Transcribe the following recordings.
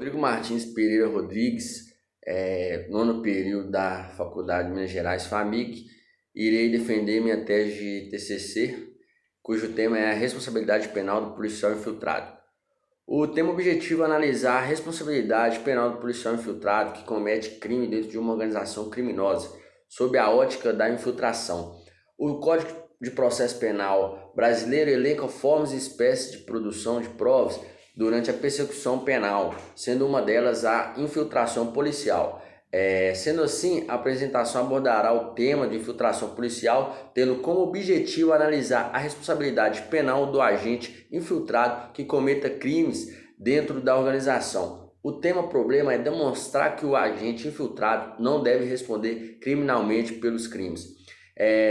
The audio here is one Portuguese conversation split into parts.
Rodrigo Martins Pereira Rodrigues, nono período da Faculdade de Minas Gerais, FAMIG. Irei defender minha tese de TCC, cujo tema é a responsabilidade penal do policial infiltrado. O tema objetivo é analisar a responsabilidade penal do policial infiltrado que comete crime dentro de uma organização criminosa, sob a ótica da infiltração. O Código de Processo Penal brasileiro elenca formas e espécies de produção de provas durante a persecução penal, sendo uma delas a infiltração policial. Sendo assim, a apresentação abordará o tema de infiltração policial, tendo como objetivo analisar a responsabilidade penal do agente infiltrado que cometa crimes dentro da organização. O tema-problema é demonstrar que o agente infiltrado não deve responder criminalmente pelos crimes.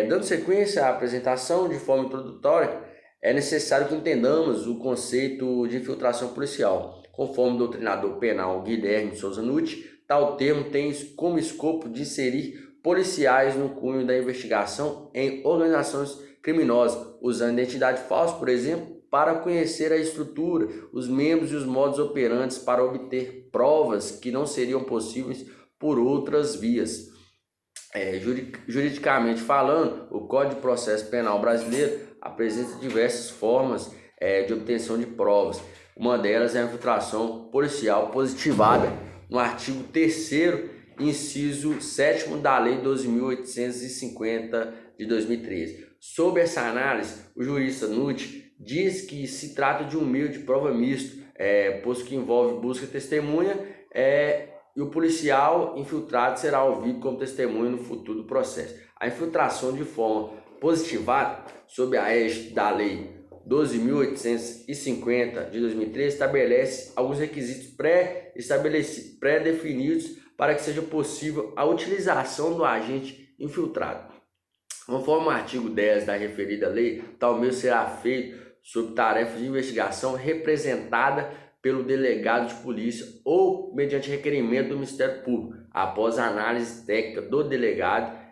Dando sequência à apresentação de forma introdutória, é necessário que entendamos o conceito de infiltração policial. Conforme o doutrinador penal Guilherme Souza Nutti, tal termo tem como escopo de inserir policiais no cunho da investigação em organizações criminosas, usando identidade falsa, por exemplo, para conhecer a estrutura, os membros e os modos operantes para obter provas que não seriam possíveis por outras vias. Juridicamente falando, o Código de Processo Penal brasileiro apresenta diversas formas de obtenção de provas. Uma delas é a infiltração policial positivada no artigo 3º, inciso 7º da Lei 12.850 de 2013. Sob essa análise, o jurista Nutti diz que se trata de um meio de prova misto, posto que envolve busca de testemunha, e o policial infiltrado será ouvido como testemunha no futuro do processo. A infiltração de forma positivada, sob a égide da Lei 12.850 de 2013, estabelece alguns requisitos pré-definidos para que seja possível a utilização do agente infiltrado. Conforme o artigo 10 da referida lei, tal meio será feito sob tarefa de investigação representada pelo delegado de polícia ou mediante requerimento do Ministério Público, após a análise técnica do delegado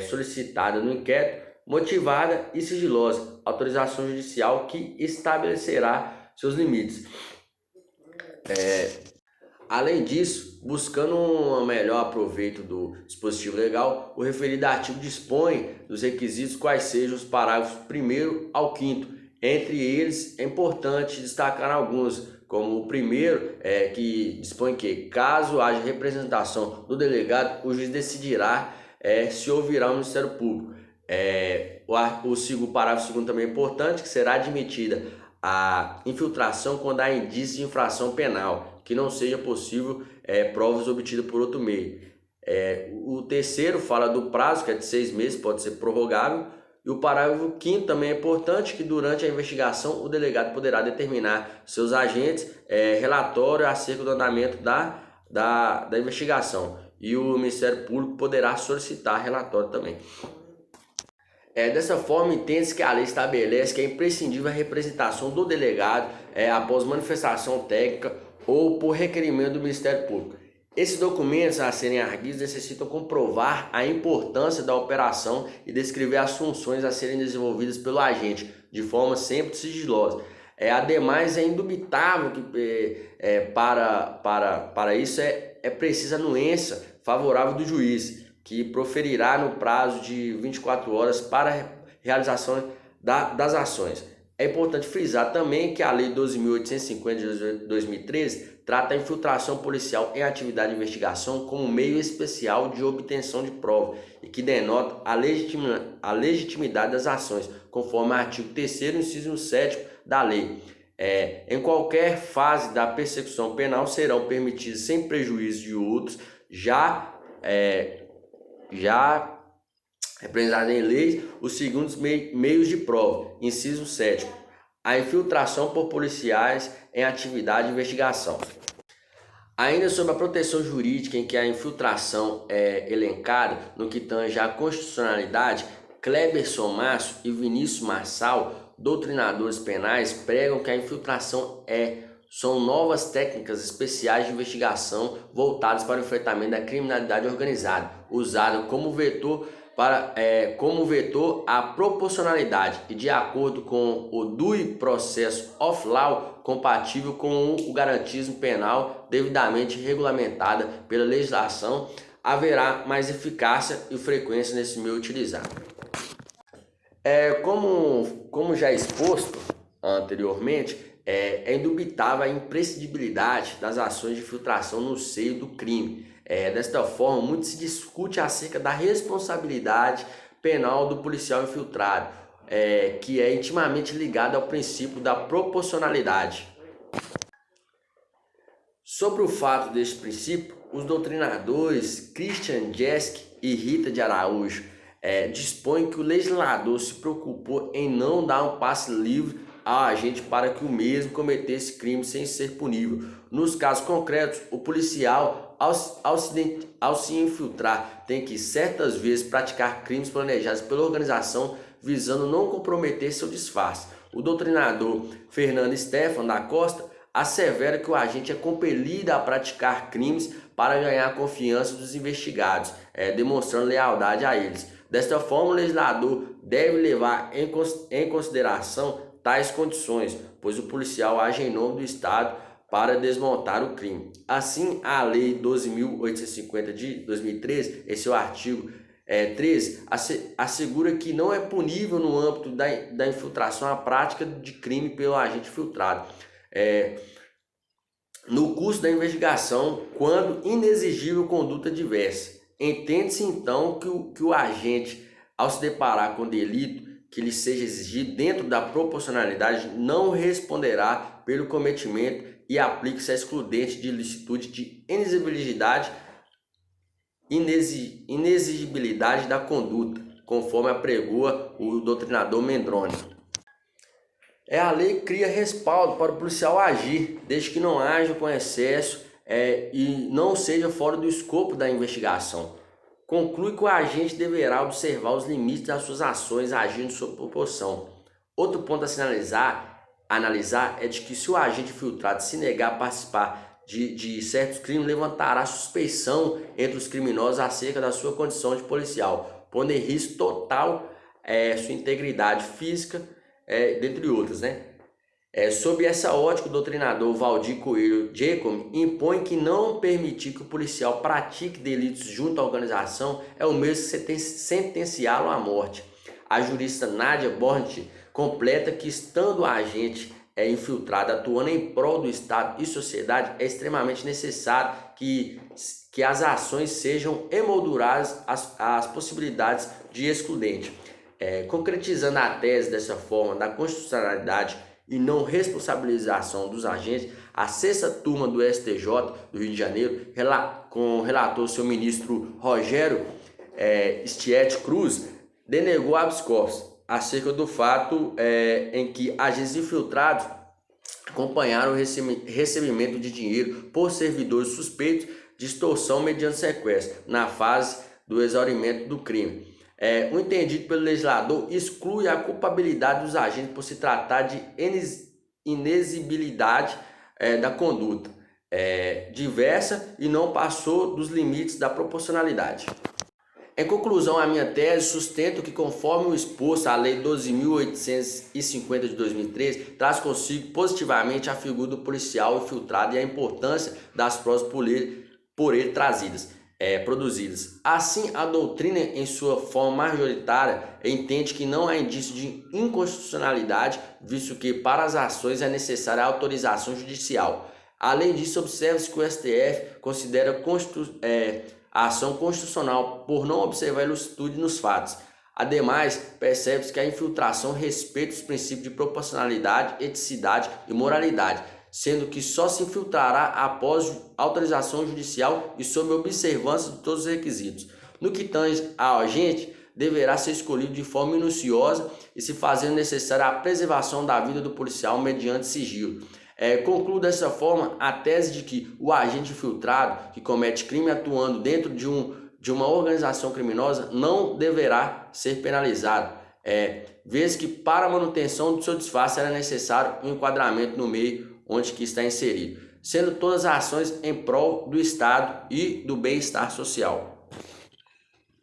solicitada no inquérito, motivada e sigilosa, autorização judicial que estabelecerá seus limites. Além disso, buscando um melhor aproveito do dispositivo legal, o referido artigo dispõe dos requisitos quais sejam os parágrafos 1º ao 5º. Entre eles, é importante destacar alguns, como o primeiro, que dispõe que, caso haja representação do delegado, o juiz decidirá se ouvirá o Ministério Público. O parágrafo 2º também é importante, que será admitida a infiltração quando há indício de infração penal, que não seja possível provas obtidas por outro meio. O terceiro fala do prazo, que é de 6 meses, pode ser prorrogável. E o parágrafo 5º também é importante, que durante a investigação o delegado poderá determinar seus agentes relatório acerca do andamento da investigação. E o Ministério Público poderá solicitar relatório também. Dessa forma, entende-se que a lei estabelece que é imprescindível a representação do delegado após manifestação técnica ou por requerimento do Ministério Público. Esses documentos a serem arguidos necessitam comprovar a importância da operação e descrever as funções a serem desenvolvidas pelo agente, de forma sempre sigilosa. Ademais, é indubitável que para isso é precisa a anuência favorável do juiz, que proferirá no prazo de 24 horas para a realização das ações. É importante frisar também que a Lei 12.850 de 2013 trata a infiltração policial em atividade de investigação como meio especial de obtenção de prova e que denota a legitimidade das ações, conforme o artigo 3º, inciso 7º da lei. Em qualquer fase da persecução penal serão permitidos, sem prejuízo de outros, já representado em leis, os seguintes meios de prova. Inciso 7º. A infiltração por policiais em atividade de investigação. Ainda sobre a proteção jurídica em que a infiltração é elencada no que tange à constitucionalidade, Cleberson Márcio e Vinícius Marçal, doutrinadores penais, pregam que a infiltração são novas técnicas especiais de investigação voltadas para o enfrentamento da criminalidade organizada, usada como vetor como vetor a proporcionalidade e de acordo com o due process of law, compatível com o garantismo penal devidamente regulamentada pela legislação, haverá mais eficácia e frequência nesse meio utilizado. Como já exposto anteriormente, é indubitável a imprescindibilidade das ações de infiltração no seio do crime. Desta forma, muito se discute acerca da responsabilidade penal do policial infiltrado, que é intimamente ligada ao princípio da proporcionalidade. Sobre o fato deste princípio, os doutrinadores Christian Jesk e Rita de Araújo dispõem que o legislador se preocupou em não dar um passe livre ao agente para que o mesmo cometesse crime sem ser punível. Nos casos concretos, o policial, ao se infiltrar, tem que certas vezes praticar crimes planejados pela organização visando não comprometer seu disfarce. O doutrinador Fernando Stefan da Costa assevera que o agente é compelido a praticar crimes para ganhar a confiança dos investigados, demonstrando lealdade a eles. Desta forma, o legislador deve levar em consideração tais condições, pois o policial age em nome do Estado para desmontar o crime. Assim, a Lei 12.850 de 2013, em seu artigo 13, assegura que não é punível no âmbito da infiltração a prática de crime pelo agente infiltrado no curso da investigação, quando inexigível conduta diversa. Entende-se então que o agente, ao se deparar com delito que lhe seja exigido dentro da proporcionalidade, não responderá pelo cometimento e aplica-se a excludente de ilicitude de inexigibilidade da conduta, conforme apregoa o doutrinador Mendrone. A lei cria respaldo para o policial agir, desde que não haja com excesso e não seja fora do escopo da investigação. Conclui que o agente deverá observar os limites das suas ações agindo sob proporção. Outro ponto a se analisar é de que se o agente infiltrado se negar a participar de certos crimes, levantará suspeição entre os criminosos acerca da sua condição de policial, pondo em risco total sua integridade física, dentre outros, Sob essa ótica, o doutrinador Valdir Coelho Jacob impõe que não permitir que o policial pratique delitos junto à organização é o mesmo que sentenciá-lo à morte. A jurista Nádia Bornt completa que, estando o agente infiltrado atuando em prol do Estado e sociedade, é extremamente necessário que as ações sejam emolduradas às possibilidades de excludente. Concretizando a tese dessa forma da constitucionalidade e não responsabilização dos agentes, a 6ª turma do STJ do Rio de Janeiro, com o relator seu ministro Rogério Stiete Cruz, denegou habeas corpus acerca do fato em que agentes infiltrados acompanharam o recebimento de dinheiro por servidores suspeitos de extorsão mediante sequestro, na fase do exaurimento do crime. O entendido pelo legislador exclui a culpabilidade dos agentes por se tratar de inexigibilidade da conduta diversa e não passou dos limites da proporcionalidade. Em conclusão, a minha tese sustenta que, conforme o exposto, a Lei 12.850 de 2013 traz consigo positivamente a figura do policial infiltrado e a importância das provas por ele produzidas. Assim, a doutrina, em sua forma majoritária, entende que não há indício de inconstitucionalidade, visto que para as ações é necessária a autorização judicial. Além disso, observa-se que o STF considera a ação constitucional por não observar ilicitude nos fatos. Ademais, percebe-se que a infiltração respeita os princípios de proporcionalidade, eticidade e moralidade, sendo que só se infiltrará após autorização judicial e sob observância de todos os requisitos. No que tange ao agente, deverá ser escolhido de forma minuciosa e se fazendo necessária a preservação da vida do policial mediante sigilo. Concluo dessa forma a tese de que o agente infiltrado que comete crime atuando dentro de uma organização criminosa não deverá ser penalizado, vez que para a manutenção do seu disfarce era necessário um enquadramento no meio onde que está inserido, sendo todas as ações em prol do Estado e do bem-estar social.